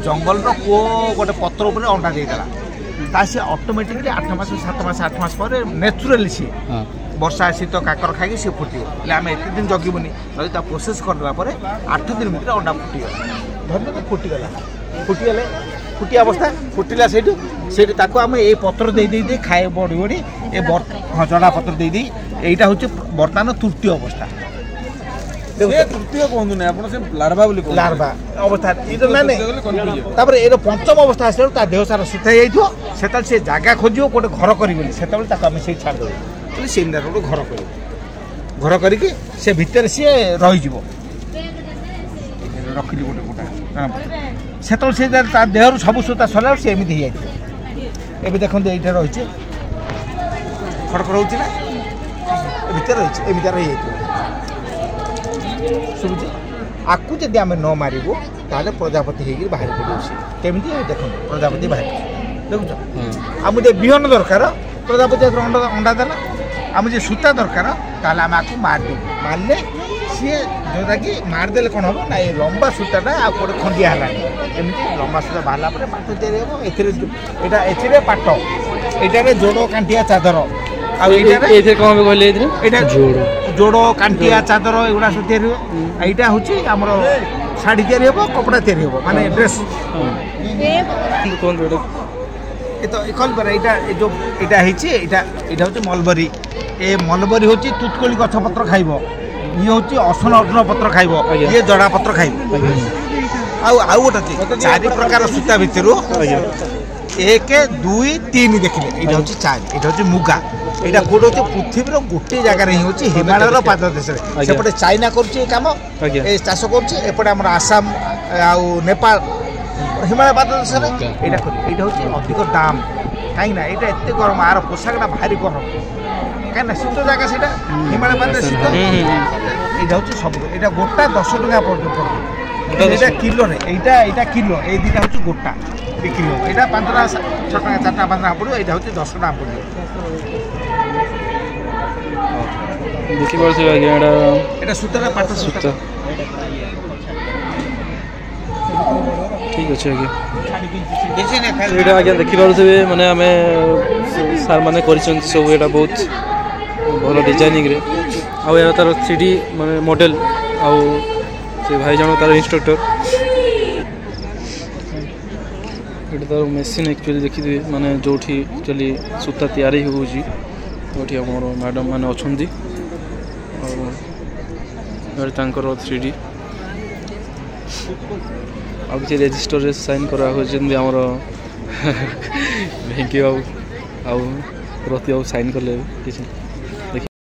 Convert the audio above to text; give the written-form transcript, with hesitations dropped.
जंगल को गोटे पत्र उपर अंडा देदेला सी ऑटोमेटिकली 8 मास 7 मास 8 मास पर नेचुराली सी वर्षा शीत काकर खाई सी फुटी आम एत दिन जगबनी जब प्रोसेस करदेला 8 दिन भितर अंडा फुटीगला धर फुटीगला फुटीगले फुटी अवस्था फुटिला से आम ये पत्र दे खाए बढ़ी बढ़ी ये हाँ जड़ा पत्र दे यहाँ हूँ बर्तमान तृतीय अवस्था तृतीय कहूँ ना लार्वा लार्वा अवस्था ये पंचम अवस्था आसा देह सारा सुखा जाता से जगह खोज गोटे घर करें से छाड़ से गोटे घर कर घर करके से भितर सी रही रखिली गोटे गोटा से देह सब सूता सरला सी एमती हो देखते ये रही खड़खड़ हो भितर रही एमती रही शुभुची आपको जब आम न मारू ताले प्रजापति हो बाहर पड़े केमी देख प्रजापति बाहर देखुच आम विहन दरकार प्रजापति अंडा देला आम सूता दरकार ताले आम आपको मार मारे सी जोटा कि मारदे कौन हम ना ये लंबा सूताटा आगे खंडिया एमती लंबा सूता बाहर पर पाट तैयारी पाट यहाँ जोड़ कांटिया चादर जोड़ कांटिया चादर एगुड़ा सब तैयारी यहाँ हूँ आमर शाढ़ी तैयारी कपड़ा तैयारी माने ड्रेस जो यहाँ हूँ मलबरी ए मलबरी हूँ तुतकोली गछपत्र खाइब ये हूँ असन अर्जुन पत्र खाइब ये जड़ा पत्र खाइब आउ गोटे 4 प्रकार सूता भितर 1 2 3 देखिए यहाँ हूँ 4 यहाँ हूँ मुगा यहाँ कौट हूँ पृथ्वी गोटे जगार ही हूँ हिमालय पाद देश सेपटे चाइना कम चाष कर आसाम आउ नेपाल हिमालय पाद देश यहाँ हूँ अधिक दाम कहीं यहाँ एत गरम आर पोशाकटा भारी गरम कहीं शीत जगह से हिमालय पाद शीत यहाँ हूँ सब यहाँ गोटा 10 टका पड़े किलो यहाँ किलो ये दुटा हूँ गोटा बिक्री यहाँ 5 टका 6 टका 4 टका 5 टका पड़ो यहाँ हूँ 10 टका पड़ो देखिए सूता पाट सूता ठीक अच्छे आज्ञा आज्ञा देखिपे माने आम सार मैंने सब यहाँ बहुत भल डिजाइनिंग रे आ तार 3D माने मॉडल आउ से भाई जान तार इंस्ट्रक्टर ये तार मशीन एक्चुअली देखिए माने जो एक्चुअली सूता तैयारी होउची ओठी हमर मैडम माने अछंदी और तांकर 3D अब किसी रजिस्टर रे साइन करा हो जंदी हमर भेंकी आउ रति आउ साइन करले किसी